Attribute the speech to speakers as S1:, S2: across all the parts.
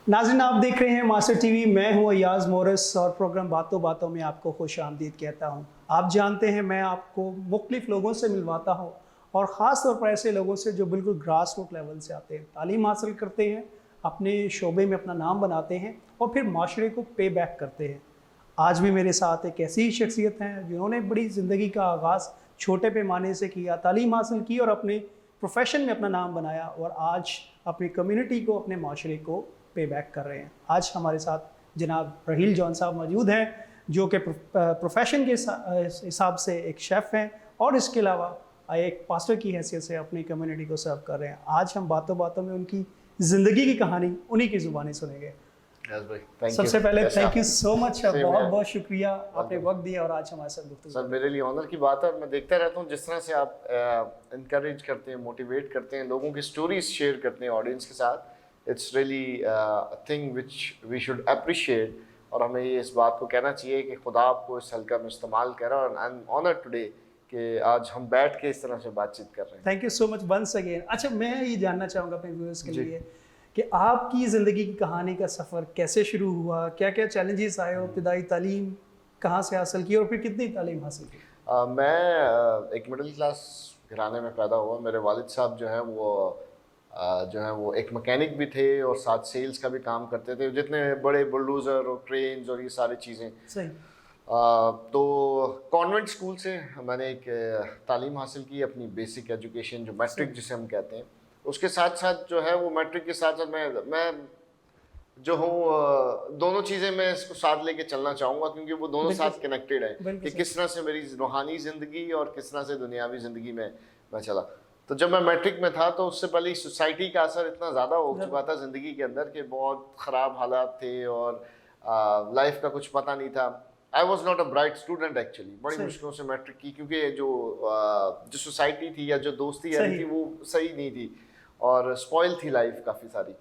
S1: नाज़रीन, आप देख रहे हैं मास्टर टीवी। मैं हूं अयाज मोरस और प्रोग्राम बातों बातों में आपको खुश आमदीद कहता हूं। आप जानते हैं मैं आपको मुख्तलिफ लोगों से मिलवाता हूं और ख़ास तौर पर ऐसे लोगों से जो बिल्कुल ग्रास रूट लेवल से आते हैं, तालीम हासिल करते हैं, अपने शोबे में अपना नाम बनाते हैं और फिर माशरे को पे बैक करते हैं। आज भी मेरे साथ एक ऐसी शख्सियत हैं जिन्होंने बड़ी ज़िंदगी का आगाज़ छोटे पैमाने से किया, तालीम हासिल की और अपने प्रोफेशन में अपना नाम बनाया और आज अपनी कम्युनिटी को, अपने माशरे को पे बैक कर रहे हैं। आज हमारे साथ जनाब रहील जॉन साहब मौजूद हैं जो कि प्रोफेशन के हिसाब से एक शेफ़ हैं और इसके अलावा एक पास्टर की हैसियत से अपनी कम्युनिटी को सर्व कर रहे हैं। आज हम बातों बातों में उनकी ज़िंदगी की कहानी उन्हीं की ज़ुबानी सुनेंगे। सबसे पहले थैंक यू सो मच, बहुत बहुत शुक्रिया आपने वक्त दिया और आज हमारे साथ गुफ्तगू।
S2: सर मेरे लिए ऑनर की बात है। मैं देखता रहता हूँ जिस तरह से आप इनकरेज करते हैं, मोटिवेट करते हैं, लोगों की स्टोरीज शेयर करते हैं ऑडियंस के साथ। It's really thing which we should appreciate और हमें ये इस बात को कहना चाहिए कि खुदा आपको इस हल्का में इस्तेमाल कर रहा है और आई एम ऑनर्ड टुडे कि आज हम बैठ के इस तरह से बातचीत कर रहे हैं।
S1: Thank you so much once again. अच्छा, मैं ये जानना चाहूँगा अपने व्यूअर्स के लिए कि आपकी ज़िंदगी की कहानी का सफ़र कैसे शुरू हुआ, क्या क्या चैलेंजेस आए, इब्तिदाई तालीम कहाँ से हासिल की और फिर कितनी तालीम हासिल की?
S2: मैं एक मिडिल क्लास घराने में पैदा हुआ। मेरे वालिद साहब जो है वो एक मैकेनिक भी थे और साथ सेल्स का भी काम करते थे। जितने बड़े बुलडोज़र और क्रेन्स और ये सारी चीज़ें।
S1: सही।
S2: तो कॉन्वेंट स्कूल से मैंने एक तालीम हासिल की, अपनी बेसिक एजुकेशन जो मैट्रिक जिसे हम कहते हैं। उसके साथ साथ जो है वो मैट्रिक के साथ साथ मैं जो हूँ दोनों चीज़ें मैं इसको साथ लेके चलना चाहूँगा क्योंकि वो दोनों साथ कनेक्टेड है कि किस तरह से मेरी रूहानी ज़िंदगी और किस तरह से दुनियावी ज़िंदगी में मैं चला। तो जब मैं मैट्रिक में था तो उससे पहले सोसाइटी का असर इतना ज़्यादा हो चुका था ज़िंदगी के अंदर कि बहुत ख़राब हालात थे और लाइफ का कुछ पता नहीं था। I was not a bright student actually. बड़ी मुश्किलों से मैट्रिक की क्योंकि जो सोसाइटी थी या जो दोस्ती यारी थी वो सही नहीं थी और स्पॉइल थी लाइफ काफ़ी सारी।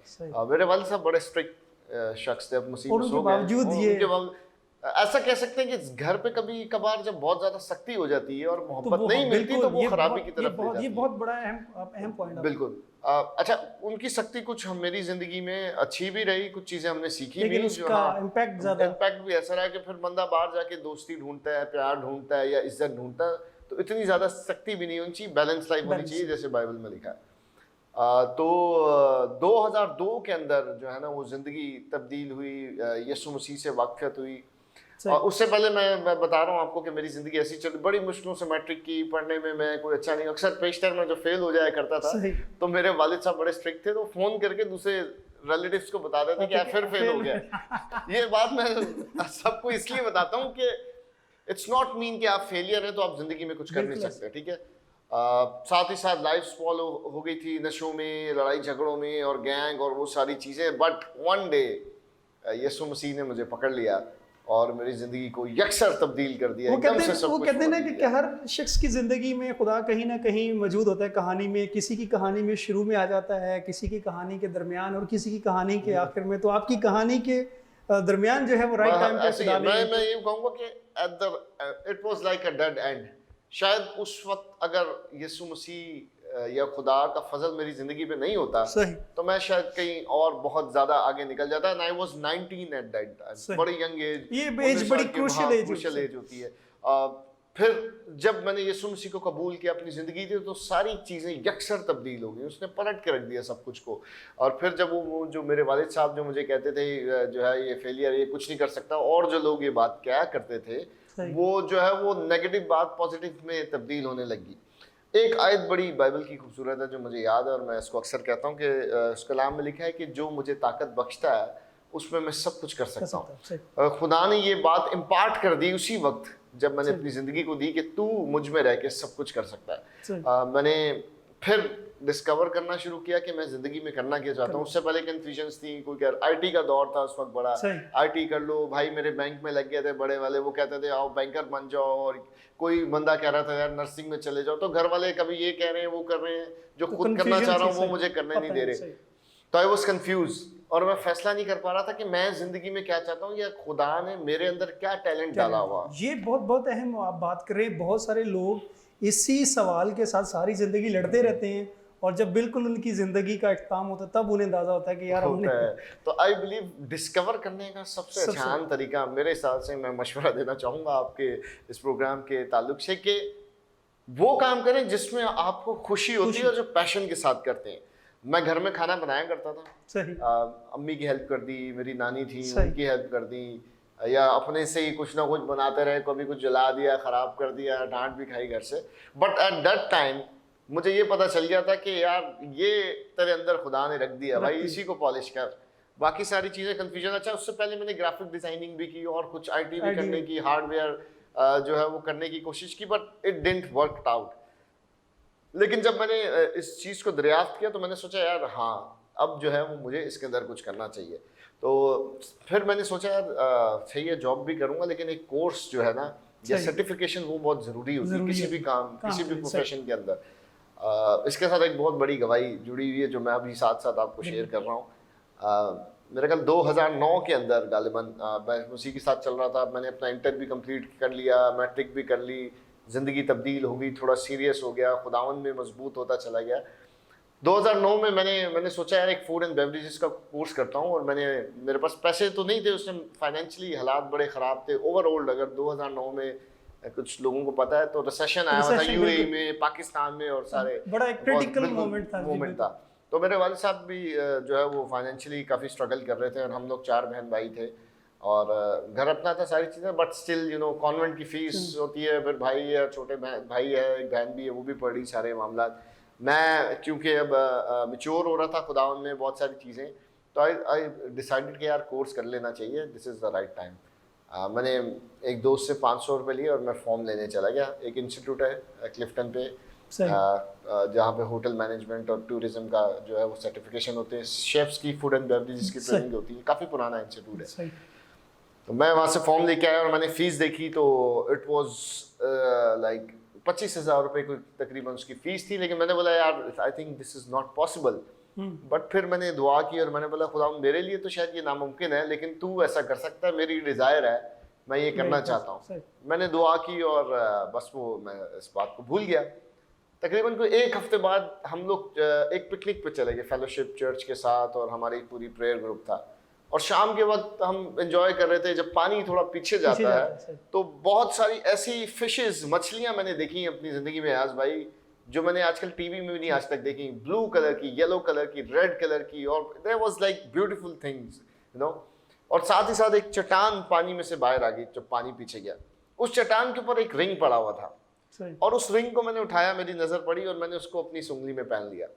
S2: मेरे वालिद साहब बड़े स्ट्रिक्ट शख्स थे। अब मुसीबत हो गए, ऐसा कह सकते हैं कि घर पे कभी कभार जब बहुत ज्यादा सख्ती हो जाती है और मोहब्बत नहीं मिलती तो वो खराबी की तरफ ले जाती है।
S1: ये बहुत बड़ा अहम पॉइंट है।
S2: बिल्कुल। अच्छा, उनकी सख्ती कुछ हम मेरी जिंदगी में अच्छी भी रही, कुछ चीजें हमने सीखी भी,
S1: उसका
S2: इम्पैक्ट भी ऐसा रहा कि फिर बंदा बाहर जाके दोस्ती ढूंढता है, प्यार ढूंढता है या इज्जत ढूंढता है। तो इतनी ज्यादा सख्ती भी नहीं होनी चाहिए, बैलेंस लाइफ होनी चाहिए जैसे बाइबल में लिखा है। तो 2002 के अंदर जो है ना वो ज़िंदगी तब्दील हुई, यीशु मसीह से वाक़फ़ियत हुई। और उससे पहले मैं बता रहा हूँ आपको कि मेरी ज़िंदगी ऐसी चली, बड़ी मुश्किलों से मैट्रिक की। पढ़ने में मैं कोई अच्छा नहीं, अक्सर पेशतर में जो फेल हो जाया करता था तो मेरे वालिद साहब बड़े स्ट्रिक्ट थे तो फ़ोन करके दूसरे रिलेटिव्स को बता देते कि फिर फेल हो गया। ये बात मैं सबको इसलिए बताता हूँ कि इट्स नॉट मीन कि आप फेलियर हैं तो आप ज़िंदगी में कुछ कर नहीं सकते, ठीक है। साथ ही साथ लाइफ स्पॉइल हो गई थी नशों में, लड़ाई झगड़ों में और गैंग और वो सारी चीज़ें। बट वन डे यीशु मसीह ने मुझे पकड़ लिया और मेरी ज़िंदगी को यकसर तब्दील कर दिया।
S1: वो कहते हैं ना कि हर शख्स की ज़िंदगी में खुदा कहीं ना कहीं मौजूद होता है कहानी में। किसी की कहानी में शुरू में आ जाता है, किसी की कहानी के दरमियान और किसी की कहानी के आखिर में। तो आपकी कहानी के दरमियान जो है वो राइट टाइम पे
S2: मैं ये कहूँगा कि it was like a dead and. शायद उस वक्त अगर यीशु मसीह या खुदा का फजल मेरी जिंदगी पे नहीं होता तो मैं शायद कहीं और बहुत ज्यादा आगे निकल जाता। And I was 19 at that time, बड़ी यंग एज।
S1: ये एज बड़ी क्रूशियल
S2: एज होती है। फिर जब मैंने यीशु मसीह को कबूल किया अपनी ज़िंदगी थी तो सारी चीज़ें यकसर तब्दील हो गई। उसने पलट के रख दिया सब कुछ को। और फिर जब वो जो मेरे वालिद साहब जो मुझे कहते थे जो है ये फेलियर, ये कुछ नहीं कर सकता, और जो लोग ये बात क्या करते थे वो जो है वो नेगेटिव बात पॉजिटिव में तब्दील होने लगी। एक आयत बड़ी बाइबल की खूबसूरत है जो मुझे याद है और मैं इसको अक्सर कहता हूँ कि उस कलाम में लिखा है कि जो मुझे ताकत बख्शता है उसमें मैं सब कुछ कर सकता हूँ। खुदा ने ये बात इम्पार्ट कर दी उसी वक्त जब मैंने अपनी ज़िंदगी को दी कि तू मुझ में रह के सब कुछ कर सकता है। मैंने फिर डिस्कवर करना शुरू किया कि मैं ज़िंदगी में करना क्या चाहता हूँ। उससे पहले कन्फ्यूजन्स थी, कोई कह आईटी का दौर था उस वक्त बड़ा, आईटी कर लो। भाई मेरे बैंक में लग गए थे बड़े वाले, वो कहते थे आओ बैंकर बन जाओ। और कोई बंदा कह रहा था यार नर्सिंग में चले जाओ। तो घर वाले कभी ये कह रहे हैं वो कर रहे हैं, जो खुद करना चाह रहा हूँ वो मुझे करने नहीं दे रहे। तो आई वॉज कन्फ्यूज और मैं फैसला नहीं कर पा रहा था कि मैं जिंदगी में क्या चाहता हूँ या खुदा ने मेरे अंदर क्या टैलेंट डाला हुआ।
S1: ये बहुत अहम आप बात कर रहे हैं। बहुत सारे लोग इसी सवाल के साथ सारी जिंदगी लड़ते रहते हैं और जब बिल्कुल उनकी ज़िंदगी का इख्तिताम होता है तब उन्हें अंदाज़ा होता है कि यार हमने
S2: होता है। तो आई बिलीव डिस्कवर करने का सबसे आसान तरीका मेरे हिसाब से, मैं मशवरा देना चाहूँगा आपके इस प्रोग्राम के ताल्लुक से, कि वो काम करें जिसमें आपको खुशी होती है और जो पैशन के साथ करते हैं। मैं घर में खाना बनाया करता था,
S1: सही
S2: अम्मी की हेल्प कर दी, मेरी नानी थी
S1: सही।
S2: उनकी हेल्प कर दी, या अपने से ही कुछ ना कुछ बनाते रहे, कभी कुछ जला दिया, ख़राब कर दिया, डांट भी खाई घर से। बट एट दैट टाइम मुझे ये पता चल गया था कि यार ये तेरे अंदर खुदा ने रख दिया भाई, इसी को पॉलिश कर, बाकी सारी चीज़ें कन्फ्यूजन। अच्छा, उससे पहले मैंने ग्राफिक डिज़ाइनिंग भी की और कुछ आईटी भी करने की, हार्डवेयर जो है वो करने की कोशिश की, but it didn't work out. लेकिन जब मैंने इस चीज़ को दरियाफ्त किया तो मैंने सोचा यार हाँ, अब जो है वो मुझे इसके अंदर कुछ करना चाहिए। तो फिर मैंने सोचा यार सही है, जॉब भी करूँगा लेकिन एक कोर्स जो है ना या सर्टिफिकेशन वो बहुत ज़रूरी होती है किसी भी काम किसी भी प्रोफेशन के अंदर। इसके साथ एक बहुत बड़ी गवाही जुड़ी हुई है जो मैं अभी साथ साथ आपको शेयर कर रहा हूँ। मेरे ख्याल 2009 के अंदर गालिबन मैं उसी के साथ चल रहा था। मैंने अपना इंटर भी कंप्लीट कर लिया, मैट्रिक भी कर ली, ज़िंदगी तब्दील हो गई, थोड़ा सीरियस हो गया, खुदावन में मजबूत होता चला गया। 2009 में मैंने सोचा यार एक फूड एंड बेवरेजेस का कोर्स करता हूँ, और मेरे पास पैसे तो नहीं थे उस टाइम, फाइनेंशियली हालात बड़े ख़राब थे ओवरऑल। अगर 2009 में कुछ लोगों को पता है तो रिसेशन आया हुआ था यूएई में, पाकिस्तान में, और सारे
S1: बड़ा एक क्रिटिकल मोमेंट था।
S2: तो मेरे वालिद साहब भी जो है वो फाइनेंशियली काफ़ी स्ट्रगल कर रहे थे, और हम लोग 4 बहन भाई थे, और घर अपना था, सारी चीज़ें, but still you know convent की फीस होती है, फिर भाई है, छोटे भाई है, एक बहन भी है, वो भी पढ़ रही, सारे मामला। मैं क्योंकि अब मैच्योर हो रहा था खुदावन में बहुत सारी चीज़ें, तो आई डिसाइडेड कि यार कोर्स कर लेना चाहिए, this is the right time. मैंने एक दोस्त से 500 रुपये लिए और मैं फॉर्म लेने चला गया। एक इंस्टीट्यूट है क्लिफ्टन पे, जहाँ पे होटल मैनेजमेंट और टूरिज्म का जो है वो सर्टिफिकेशन होते हैं, शेफ्स की, फूड एंड बेवरेजेस की ट्रेनिंग होती है, काफ़ी पुराना इंस्टीट्यूट है। तो मैं वहाँ से फॉर्म लेके आया और मैंने फ़ीस देखी तो इट वाज लाइक 25,000 रुपये को तकरीबन उसकी फ़ीस थी। लेकिन मैंने बोला यार I think this is not possible. But फिर मैंने दुआ की और मैंने बोला खुदा मेरे लिए तो शायद ये नामुमकिन है, लेकिन तू ऐसा कर सकता है, मेरी डिज़ायर है, मैं ये करना चाहता हूँ। मैंने दुआ की और बस वो मैं इस बात को भूल गया। तकरीबन कोई 1 हफ्ते बाद हम लोग एक पिकनिक पे चले गए फेलोशिप चर्च के साथ, और हमारी पूरी प्रेयर ग्रुप था, और शाम के वक्त हम एंजॉय कर रहे थे। जब पानी थोड़ा पीछे जाता है तो बहुत सारी ऐसी फिशेस, मछलियां मैंने देखी अपनी ज़िंदगी में आज भाई, जो मैंने आजकल टीवी में भी नहीं आज तक देखी। ब्लू कलर की, येलो कलर की, रेड कलर की, और there was like beautiful things you know. और साथ ही साथ एक चट्टान पानी में से बाहर आ गई जब पानी पीछे गया। उस चट्टान के ऊपर एक रिंग पड़ा हुआ था, और उस रिंग को मैंने उठाया, मेरी नज़र पड़ी और मैंने उसको अपनी सुंगली में पहन लिया।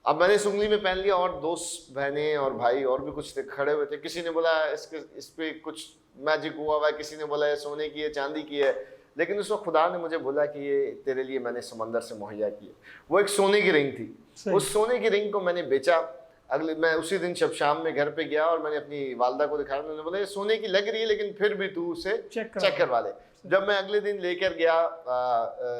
S2: अब मैंने सुंगली में पहन लिया, और दोस्त, बहनें और भाई और भी कुछ खड़े हुए थे। किसी ने बोला इस पे कुछ मैजिक हुआ हुआ है, किसी ने बोला ये सोने की है, चांदी की है। लेकिन उस वक्त खुदा ने मुझे बोला कि ये तेरे लिए मैंने समंदर से मुहैया की है। वो एक सोने की रिंग थी। उस सोने की रिंग को मैंने बेचा। मैं उसी दिन जब शाम में घर पे गया और मैंने अपनी वालदा को दिखाया, उन्होंने बोला ये सोने की लग रही है लेकिन फिर भी तू उसे चेक करवा ले। जब मैं अगले दिन लेकर गया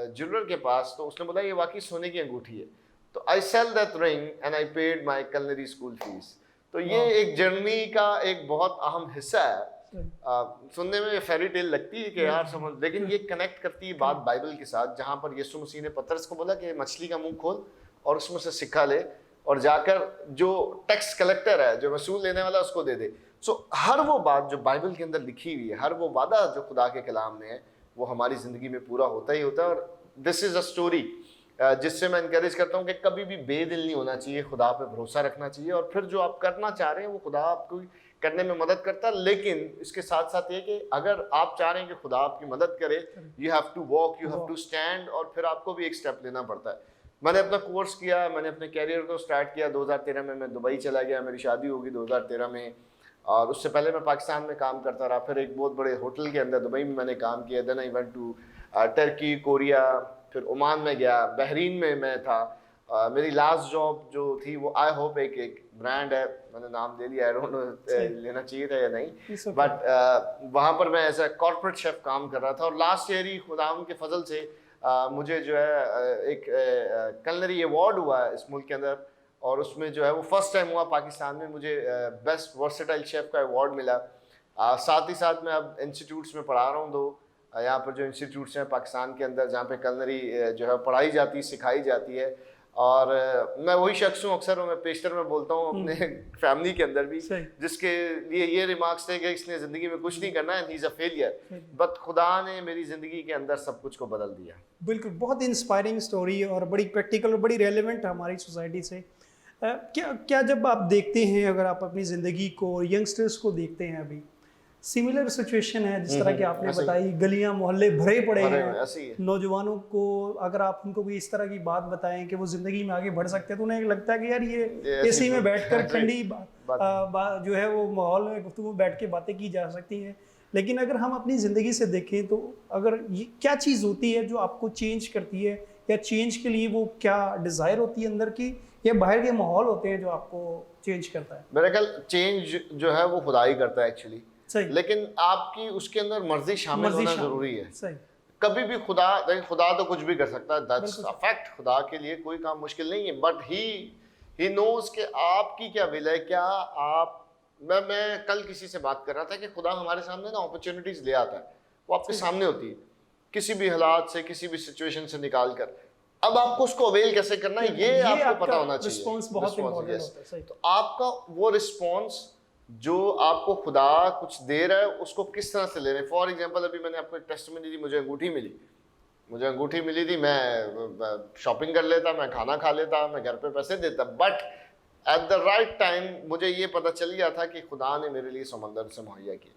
S2: ज्वेलर के पास, तो उसने बोला ये वाकई सोने की अंगूठी है। तो I sell that ring and I paid my culinary school fees. तो ये एक जर्नी का एक बहुत अहम हिस्सा है। सुनने में फेरी टेल लगती है कि यार समझ, लेकिन ये कनेक्ट करती है बात बाइबल के साथ, जहाँ पर यीशु मसीह ने पतरस को बोला कि मछली का मुंह खोल और उसमें से सिक्का ले, और जाकर जो टैक्स कलेक्टर है, जो वसूल लेने वाला, उसको दे दे। सो हर वो बात जो बाइबल के अंदर लिखी हुई है, हर वो वादा जो खुदा के कलाम में है, वो हमारी ज़िंदगी में पूरा होता ही होता है। और दिस इज़ अ स्टोरी जिससे मैं इनकरेज करता हूँ कि कभी भी बेदिल नहीं होना चाहिए, खुदा पे भरोसा रखना चाहिए, और फिर जो आप करना चाह रहे हैं वो खुदा आपको करने में मदद करता है। लेकिन इसके साथ साथ ये कि अगर आप चाह रहे हैं कि खुदा आपकी मदद करे, you have to walk, you have to stand, और फिर आपको भी एक स्टेप लेना पड़ता है। मैंने अपना कोर्स किया, मैंने अपने कैरियर को स्टार्ट किया 2013 में। मैं दुबई चला गया, मेरी शादी होगी 2013 में, और उससे पहले मैं पाकिस्तान में काम करता रहा। फिर एक बहुत बड़े होटल के अंदर दुबई में मैंने काम किया। Then I went to Turkey, Korea, फिर ओमान में गया, बहरीन में मैं था। मेरी लास्ट जॉब जो थी वो आई होप एक ब्रांड है, मैंने नाम दे दिया, आई डोंट नो लेना चाहिए था या नहीं, बट वहाँ पर मैं एज ए कॉर्पोरेट शेफ काम कर रहा था। और लास्ट ईयर ही खुदा के फजल से मुझे जो है एक कलनरी अवार्ड हुआ है इस मुल्क के अंदर, और उसमें जो है वो फर्स्ट टाइम हुआ पाकिस्तान में, मुझे बेस्ट वर्सेटाइल शेफ का अवार्ड मिला। साथ ही साथ मैं अब इंस्टीट्यूट्स में पढ़ा रहा हूँ, दो यहाँ पर जो इंस्टीट्यूट्स हैं पाकिस्तान के अंदर जहाँ पे कलनरी जो है पढ़ाई जाती है, सिखाई जाती है। और मैं वही शख्स हूँ, अक्सर मैं पेशतर में बोलता हूँ अपने फैमिली के अंदर भी,
S1: सही।
S2: जिसके लिए ये रिमार्क्स थे कि इसने ज़िंदगी में कुछ नहीं करना है, he is a failure, but खुदा ने मेरी ज़िंदगी के अंदर सब कुछ को बदल दिया।
S1: बिल्कुल, बहुत इंस्पायरिंग स्टोरी और बड़ी प्रैक्टिकल और बड़ी रेलेवेंट है हमारी सोसाइटी से। क्या क्या जब आप देखते हैं, अगर आप अपनी ज़िंदगी को, यंगस्टर्स को देखते हैं, अभी सिमिलर सिचुएशन है जिस तरह की आपने
S2: ऐसे ही।
S1: बताई, गलियां मोहल्ले भरे पड़े
S2: भरे
S1: हैं,
S2: हुए, ऐसे ही है।
S1: नौजवानों को अगर आप उनको कोई इस तरह की बात बताएं कि वो ज़िंदगी में आगे बढ़ सकते हैं, तो उन्हें लगता है कि यार ये
S2: ऐसी
S1: एसी में बैठकर
S2: ऐसे ही
S1: ठंडी जो है वो माहौल में गुफ्तगू बैठ के बातें की जा सकती हैं। लेकिन अगर हम अपनी ज़िंदगी से देखें तो अगर ये क्या चीज़ होती है जो आपको चेंज करती है, या चेंज के लिए वो क्या डिज़ायर होती है अंदर की, या बाहर के माहौल होते हैं जो आपको चेंज करता है?
S2: मेरे ख्याल चेंज जो है वो खुदा ही करता है एक्चुअली,
S1: सही।
S2: लेकिन आपकी उसके अंदर मर्जी शामिल होना जरूरी है।
S1: सही।
S2: कभी भी खुदा, देखिए खुदा तो कुछ भी कर सकता है, दैट्स अ फैक्ट, खुदा के लिए कोई काम मुश्किल नहीं है, बट ही नोज कि आपकी क्या विल है, क्या आप मैं कल किसी से बात कर रहा था कि खुदा हमारे सामने ना अपॉर्चुनिटीज ले आता है, वो आपके सामने होती है किसी भी हालात से, किसी भी सिचुएशन से निकाल कर, अब आपको उसको अवेल कैसे करना है ये आपको पता होना चाहिए।
S1: रिस्पॉन्स बहुत इंपॉर्टेंट होता है। सही।
S2: तो आपका वो रिस्पॉन्स जो आपको खुदा कुछ दे रहा है उसको किस तरह से ले रहे हैं। फॉर एग्जांपल अभी मैंने आपको एक टेस्टिमनी दी, मुझे अंगूठी मिली थी, मैं शॉपिंग कर लेता, मैं खाना खा लेता, मैं घर पे पैसे देता, but at the right time मुझे ये पता चल गया था कि खुदा ने मेरे लिए समंदर से मुहैया किया,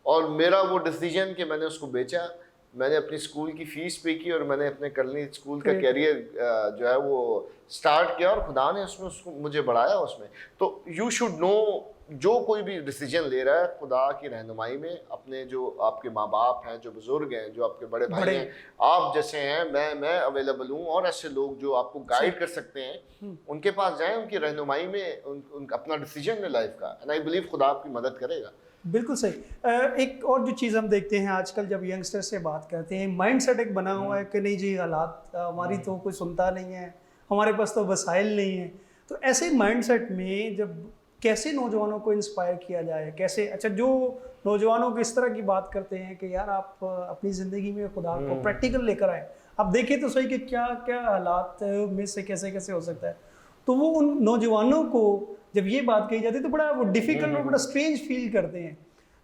S2: और मेरा वो डिसीजन कि मैंने उसको बेचा, मैंने अपनी स्कूल की फीस पे की और मैंने अपने करनी स्कूल का कैरियर जो है वो स्टार्ट किया, और खुदा ने उसमें उसको मुझे बढ़ाया उसमें। तो यू शुड नो, जो कोई भी डिसीजन ले रहा है खुदा की रहनुमाई में, अपने जो आपके माँ बाप हैं, जो बुजुर्ग हैं, जो आपके बड़े भाई हैं, आप जैसे हैं, मैं अवेलेबल हूँ, और ऐसे लोग जो आपको गाइड कर सकते हैं उनके पास जाएं, उनकी रहनुमाई में अपना डिसीजन लें लाइफ का, एंड आई बिलीव खुदा आपकी मदद करेगा।
S1: बिल्कुल सही। एक और जो चीज़ हम देखते हैं आजकल जब यंगस्टर से बात करते हैं, माइंड सेट एक बना हुआ है कि नहीं जी हालात हमारी तो कोई सुनता नहीं है, हमारे पास तो वसाइल नहीं है। तो ऐसे माइंड सेट में जब कैसे नौजवानों को इंस्पायर किया जाए, कैसे, अच्छा जो नौजवानों को इस तरह की बात करते हैं कि यार आप अपनी ज़िंदगी में खुदा को प्रैक्टिकल लेकर आए, आप देखें तो सही कि क्या क्या हालात में से कैसे कैसे हो सकता है, तो वो उन नौजवानों को जब ये बात कही जाती है तो बड़ा वो डिफिकल्ट और बड़ा स्ट्रेंज फील करते हैं।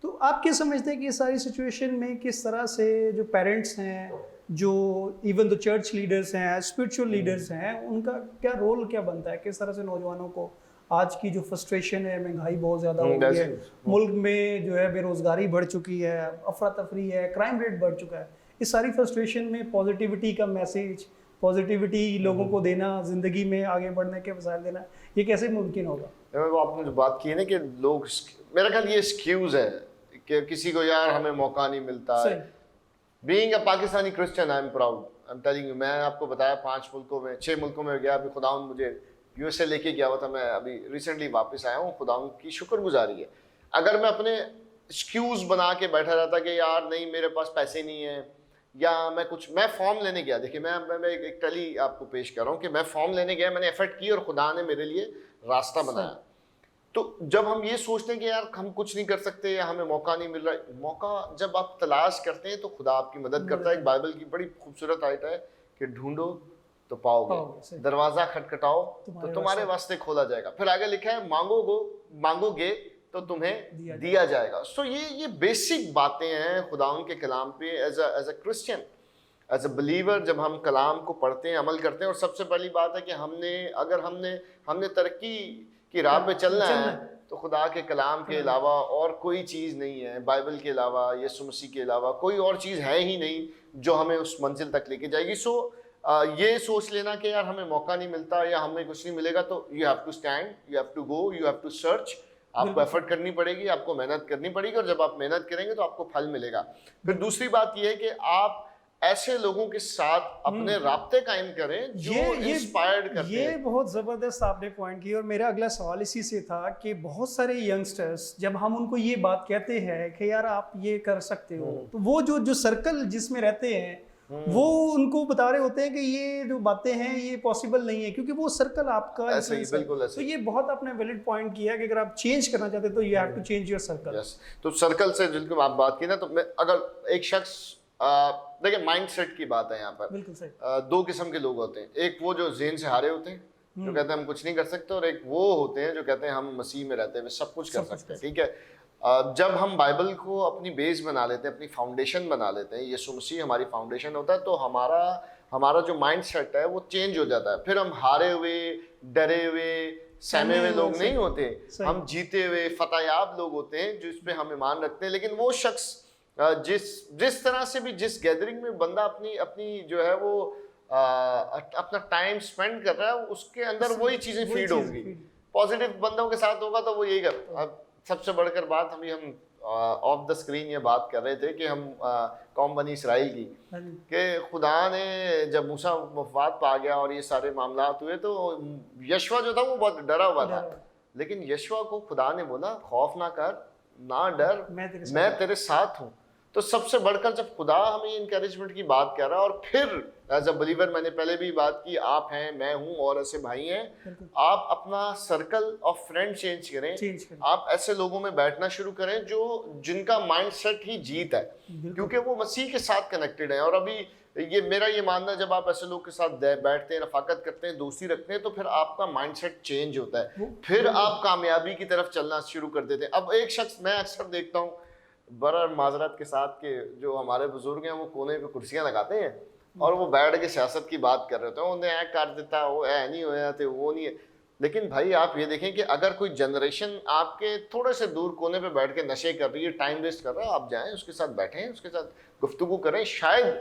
S1: तो आप क्या समझते हैं कि इस सारी सिचुएशन में किस तरह से जो पेरेंट्स हैं, जो इवन द चर्च लीडर्स हैं, स्पिरिचुअल लीडर्स हैं, उनका क्या रोल क्या बनता है, किस तरह से नौजवानों को आज की जो फ्रस्ट्रेशन है, महंगाई बहुत ज़्यादा हो गई है, मुल्क में जो है बेरोज़गारी बढ़ चुकी है, अफरा तफरी है, क्राइम रेट बढ़ चुका है, इस सारी फ्रस्ट्रेशन में पॉजिटिविटी का मैसेज, पॉजिटिविटी लोगों को देना, ज़िंदगी में आगे बढ़ने के वसाइल देना, ये कैसे मुमकिन होगा?
S2: आपने जो बात की है ना कि लोग, मेरा ख्याल ये एक्सक्यूज है कि किसी को यार हमें मौका नहीं मिलता है। Being a Pakistani Christian I am proud, I am telling you, मैं आपको बताया 5 मुल्कों में 6 मुल्कों में गया, अभी खुदा मुझे यूएसए लेके गया हुआ था, मैं अभी रिसेंटली वापस आया हूँ, खुदा की शुक्रगुजारी है। अगर मैं अपने एक्सक्यूज बना के बैठा रहता कि यार नहीं मेरे पास पैसे नहीं है, या मैं फॉर्म लेने गया, देखिए मैं एक टली आपको पेश कर रहा हूँ कि मैं फॉर्म लेने गया, मैंने एफर्ट की और खुदा ने मेरे लिए रास्ता बनाया। तो जब हम ये सोचते हैं कि यार हम कुछ नहीं कर सकते या हमें मौका नहीं मिल रहा है, मौका जब आप तलाश करते हैं तो खुदा आपकी मदद करता है। एक बाइबल की बड़ी खूबसूरत आयत है कि ढूंढो तो पाओगे, दरवाजा खटखटाओ तो तुम्हारे वास्ते खोला जाएगा। फिर आगे लिखा है मांगोगे तो तुम्हें दिया जाएगा। सो ये बेसिक बातें हैं खुदा के कलाम पे। As a Christian, as a believer, जब हम कलाम को पढ़ते हैं, अमल करते हैं, और सबसे पहली बात है कि हमने तरक्की की राह पे चलना है तो खुदा के कलाम के अलावा और कोई चीज़ नहीं है, बाइबल के अलावा, यीशु मसीह के अलावा कोई और चीज़ है ही नहीं जो हमें उस मंजिल तक लेके जाएगी। सो ये सोच लेना कि यार हमें मौका नहीं मिलता या हमें कुछ नहीं मिलेगा, तो you have to stand, you have to go, you have to search. आपको एफर्ट करनी पड़ेगी, आपको मेहनत करनी पड़ेगी, और जब आप मेहनत करेंगे तो आपको फल मिलेगा। फिर दूसरी बात यह है कि आप ऐसे लोगों के साथ अपने राब्ते कायम करें जो इंस्पायर्ड करते हैं।
S1: ये बहुत ज़बरदस्त आपने पॉइंट किया, और मेरा अगला सवाल इसी से था कि बहुत सारे यंगस्टर्स जब हम उनको ये बात कहते हैं कि यार आप ये कर सकते हो, तो वो जो सर्कल जिसमें रहते हैं वो उनको बता रहे होते हैं कि ये जो बातें हैं ये पॉसिबल नहीं है, क्योंकि वो सर्कल आपका
S2: ऐसे ही, बिल्कुल ऐसे।
S1: तो ये बहुत आपने वैलिड पॉइंट किया कि अगर आप चेंज करना चाहते तो you have to change your circle.
S2: तो सर्कल से जिनको आप बात की ना, तो मैं अगर एक शख्स देखिए माइंड सेट की बात है यहाँ पर।
S1: बिल्कुल सही।
S2: दो किस्म के लोग होते हैं, एक वो जो ज़हन से हारे होते हैं जो कहते हैं हम कुछ नहीं कर सकते, और एक वो होते हैं जो कहते हैं हम मसीह में रहते हुए सब कुछ कर सकते हैं। ठीक है, जब हम बाइबल को अपनी बेस बना लेते हैं, अपनी फाउंडेशन बना लेते हैं, यीशु मसीह हमारी फाउंडेशन होता है, तो हमारा जो माइंड सेट है वो चेंज हो जाता है। फिर हम हारे हुए, डरे हुए, सहमे हुए लोग नहीं होते, हम जीते हुए फतेहयाब लोग होते हैं जिस पे हम ईमान रखते हैं। लेकिन वो शख्स जिस तरह से भी, जिस गैदरिंग में बंदा अपनी जो है वो अपना टाइम स्पेंड कर रहा है, उसके अंदर वही चीजें फीड होंगी। पॉजिटिव बंदों के साथ होगा तो वो यही कर। अब सबसे बढ़कर बात हम ऑफ द स्क्रीन ये बात कर रहे थे कि हम कौम बनी इसराइल की, कि खुदा ने जब मूसा वफात पा गया और ये सारे मामलात हुए तो यशवा जो था वो बहुत डरा हुआ था, लेकिन यशवा को खुदा ने बोला खौफ ना कर, ना डर, मैं तेरे साथ हूँ। तो सबसे बढ़कर जब खुदा हमें इनकरेजमेंट की बात कर रहा है, और फिर एज अ बिलीवर मैंने पहले भी बात की, आप हैं, मैं हूं और ऐसे भाई हैं, आप अपना सर्कल ऑफ फ्रेंड चेंज करें। आप ऐसे लोगों में बैठना शुरू करें जिनका माइंड सेट ही जीत है, क्योंकि वो मसीह के साथ कनेक्टेड है। और अभी मेरा ये मानना है, जब आप ऐसे लोग के साथ बैठते हैं, रफाकत करते हैं, दोस्ती रखते हैं, तो फिर आपका माइंड सेट चेंज होता है, फिर आप कामयाबी की तरफ चलना शुरू कर देते हैं। अब एक शख्स मैं अक्सर देखता हूँ, बड़ा माजरत के साथ के जो हमारे बुजुर्ग हैं, वो कोने पे कुर्सियां लगाते हैं और वो बैठ के सियासत की बात कर रहे होते हैं, उन्हें ऐ कर देता, वो ऐ नहीं होया थे, वो नहीं है। लेकिन भाई आप ये देखें कि अगर कोई जनरेशन आपके थोड़े से दूर कोने पे बैठ के नशे कर रही है, टाइम वेस्ट कर रहा है, आप जाएं उसके साथ बैठें, उसके साथ गुफ्तगू करें, शायद,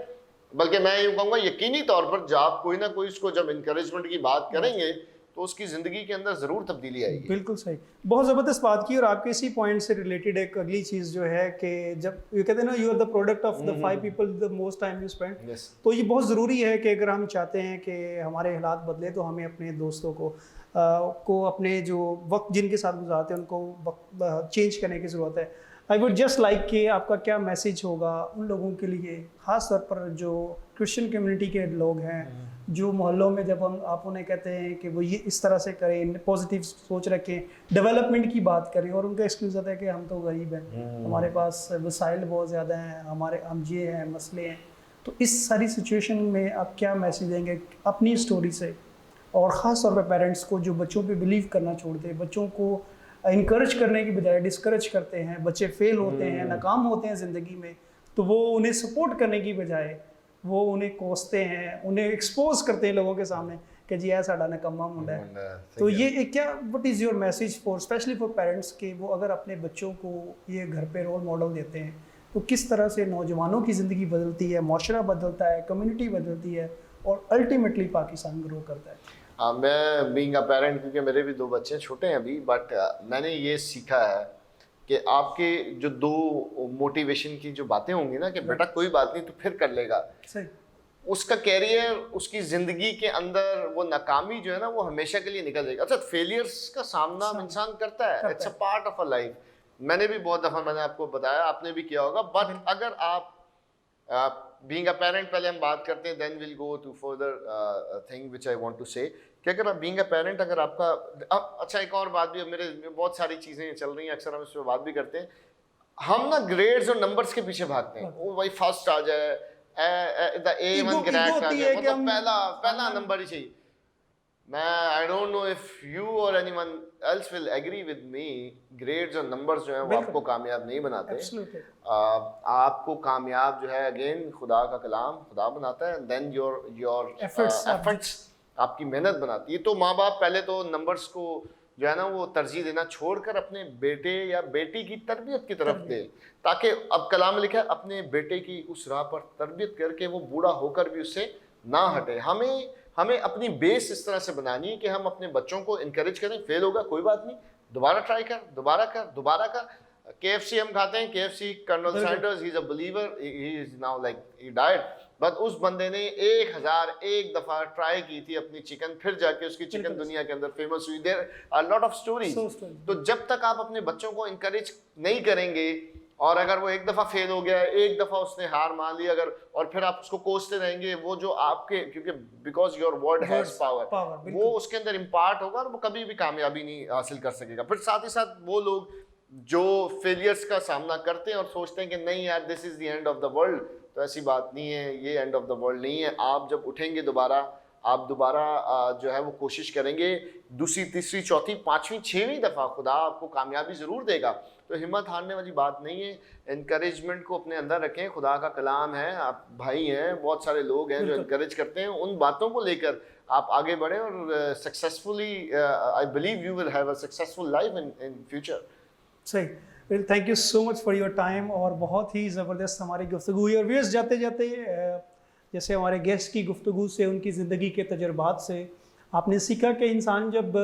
S2: बल्कि मैं यूँ कहूँगा यकीनी तौर पर जब आप कोई ना कोई उसको जब इंकरेजमेंट की बात करेंगे तो उसकी ज़िंदगी के अंदर ज़रूर तब्दीली आएगी।
S1: बिल्कुल सही, बहुत ज़बरदस्त बात की। और आपके इसी पॉइंट से रिलेटेड एक अगली चीज़ जो है कि जब ये कहते हैं ना, you are the product of the 5 people the most time you spend, तो ये बहुत ज़रूरी है कि अगर हम चाहते हैं कि हमारे हालात बदले, तो हमें अपने दोस्तों को अपने जो वक्त जिनके साथ गुजारते हैं उनको वक्त चेंज करने की ज़रूरत है। आई वुड जस्ट लाइक कि आपका क्या मैसेज होगा उन लोगों के लिए, ख़ास तौर पर जो क्रिश्चियन कम्युनिटी के लोग हैं, जो मोहल्लों में जब आप उन्हें कहते हैं कि वो ये इस तरह से करें, पॉजिटिव सोच रखें, डेवलपमेंट की बात करें, और उनका एक्सक्यूज़ आता है कि हम तो गरीब हैं, हमारे पास वसाइल बहुत ज़्यादा हैं, हम ये हैं, मसले हैं। तो इस सारी सिचुएशन में आप क्या मैसेज देंगे अपनी स्टोरी से, और ख़ास तौर पर पेरेंट्स को जो बच्चों पे बिलीव करना छोड़ते हैं, बच्चों को इनकरेज करने की बजाय डिस्करेज करते हैं, बच्चे फेल होते हैं, नाकाम होते हैं ज़िंदगी में, तो वो उन्हें सपोर्ट करने की बजाय वो उन्हें कोसते हैं, उन्हें एक्सपोज करते हैं लोगों के सामने कि जी ऐसा साडा नकम्मा मुंडा है। तो ये क्या, what is your message for specially for parents के वो अगर अपने बच्चों को ये घर पे रोल मॉडल देते हैं, तो किस तरह से नौजवानों की ज़िंदगी बदलती है, माशरा बदलता है, कम्युनिटी बदलती है, और अल्टीमेटली पाकिस्तान ग्रो करता है।
S2: मैं बीइंग अ पेरेंट, क्योंकि मेरे भी 2 बच्चे छोटे हैं अभी, बट मैंने ये सीखा है कि आपके जो 2 मोटिवेशन की जो बातें होंगी ना, कि बेटा कोई बात नहीं, तू फिर कर लेगा, सही, उसका कैरियर, उसकी ज़िंदगी के अंदर वो नाकामी जो है ना, वो हमेशा के लिए निकल जाएगी। अच्छा, फेलियर्स का सामना इंसान करता है, it's a part of a life. मैंने भी बहुत दफ़ा, मैंने आपको बताया, आपने भी किया होगा, बट अगर आप बीइंग अ पेरेंट, पहले हम बात करते हैं, then will go to further thing which I want to say, कि अगर आप बीइंग अ पेरेंट, अगर आपका अच्छा, एक और बात भी, मेरे बहुत सारी चीज़ें चल रही हैं, अक्सर हम इस पर बात भी करते हैं, हम ना ग्रेड्स और नंबर्स के पीछे भागते हैं, वो भाई फर्स्ट आ जाए, द A1 ग्रेड आ जाए, मतलब पहला नंबर ही चाहिए। I don't know if you और anyone else will agree with me, grades और नंबर्स जो हैं वो आपको कामयाब नहीं बनाते। आपको कामयाब जो है, अगेन, खुदा का कलाम खुदा बनाता है, देन योर एफर्ट्स, आपकी मेहनत बनाती है। तो माँ बाप पहले तो नंबर्स को जो है ना वो तरजीह देना छोड़कर अपने बेटे या बेटी की तरबियत की तरफ दे, ताकि अब कलाम में लिखा है, अपने बेटे की उस राह पर तरबियत करके वो बूढ़ा होकर भी उससे ना हटे। हमें अपनी बेस इस तरह से बनानी है कि हम अपने बच्चों को इनकरेज करें, फेल होगा कोई बात नहीं, दोबारा ट्राई कर, दोबारा कर। KFC हम खाते हैं, KFC, colonel Sanders, he is a believer, he is now like he died, but उस बंदे ने 1001 दफा ट्राई की थी अपनी चिकन, फिर जाके उसकी चिकन दुनिया के अंदर फेमस हुई। There are lot of stories. तो जब तक आप अपने बच्चों को इनकरेज नहीं करेंगे, और अगर वो एक दफा फेल हो गया, एक दफा उसने हार मान ली, अगर, और फिर आप उसको कोसते रहेंगे, वो जो आपके, क्योंकि because your word has power, वो उसके अंदर इम्पार्ट होगा और वो कभी भी कामयाबी नहीं हासिल कर सकेगा। फिर साथ ही साथ वो लोग जो फेलियर्स का सामना करते हैं और सोचते हैं कि नहीं यार, this is the end of the world, तो ऐसी बात नहीं है, ये एंड ऑफ द वर्ल्ड नहीं है। आप जब उठेंगे दोबारा, आप दोबारा जो है वो कोशिश करेंगे, दूसरी तीसरी चौथी पांचवी छठवीं दफ़ा खुदा आपको कामयाबी ज़रूर देगा। तो हिम्मत हारने वाली बात नहीं है। इनकरेजमेंट को अपने अंदर रखें, खुदा का कलाम है, आप भाई हैं, बहुत सारे लोग हैं जो इनकरेज करते हैं, उन बातों को लेकर आप आगे बढ़ें और successfully I believe you will have a successful life in future.
S1: सही। Well, thank you so much for your time. और बहुत ही ज़बरदस्त हमारी गुफ्तगू हुई। और व्यूअर्स, जाते जाते जैसे हमारे गेस्ट की गुफ्तगू से, उनकी ज़िंदगी के तजुर्बात से आपने सीखा कि इंसान जब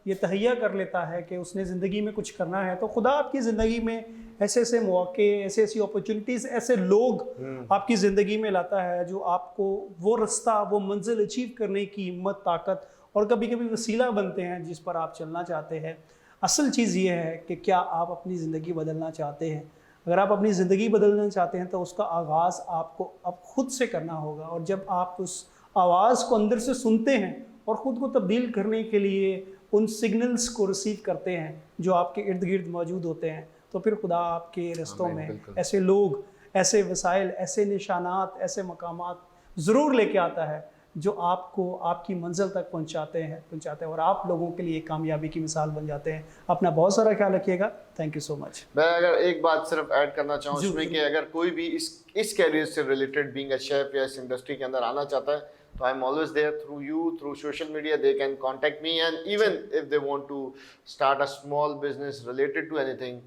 S1: ये तहैया कर लेता है कि उसने ज़िंदगी में कुछ करना है, तो खुदा आपकी ज़िंदगी में ऐसे ऐसे मौके, ऐसे ऐसी अपॉर्चुनिटीज़, ऐसे लोग आपकी ज़िंदगी में लाता है जो आपको वो रास्ता, वो मंजिल अचीव करने की हिम्मत, ताकत और कभी कभी वसीला बनते हैं जिस पर आप चलना चाहते हैं। असल चीज़ ये है कि क्या आप अपनी ज़िंदगी बदलना चाहते हैं। अगर आप अपनी ज़िंदगी बदलना चाहते हैं तो उसका आगाज़ आपको अब खुद से करना होगा। और जब आप उस आवाज़ को अंदर से सुनते हैं और ख़ुद को तब्दील करने के लिए उन सिग्नल्स को रिसीव करते हैं जो आपके इर्द गिर्द मौजूद होते हैं, तो फिर खुदा आपके रस्तों में ऐसे लोग, ऐसे वसाइल, ऐसे निशानात, ऐसे मकामात ज़रूर लेके आता है जो आपको आपकी मंजिल तक पहुंचाते हैं और आप लोगों के लिए कामयाबी की मिसाल बन जाते हैं। अपना बहुत सारा ख्याल रखिएगा। Thank you so much.
S2: मैं अगर एक बात सिर्फ ऐड करना चाहूँ इसमें कि अगर कोई भी इस कैरियर से रिलेटेड बीइंग अ शेफ या इस इंडस्ट्री के अंदर आना चाहता है, तो I am always there through you, through social media. They can contact me and even if they want to start a small business related to anything,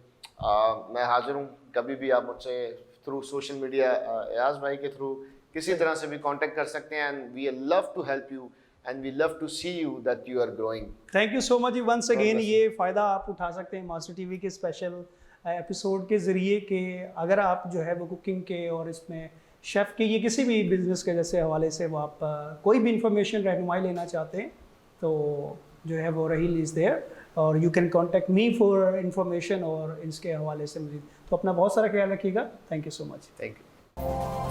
S2: मैं हाजिर हूँ। कभी भी आप मुझसे थ्रू सोशल मीडिया एयाज भाई के थ्रू किसी तरह से भी कांटेक्ट कर सकते हैं। And we love to help you and we love to see you that you are growing.
S1: Thank you so much once again. ये फ़ायदा आप उठा सकते हैं मास्टर टीवी के स्पेशल एपिसोड के ज़रिए कि अगर आप जो है वो कुकिंग के और इसमें शेफ़ के, ये किसी भी बिज़नेस के जैसे हवाले से वो आप कोई भी इंफॉर्मेशन रहनुमाई लेना चाहते हैं तो जो है वो रहील इज़ देयर और you can contact me for information और इसके हवाले से मज़ीद। तो अपना बहुत सारा ख्याल रखिएगा। Thank you so much.
S2: Thank you.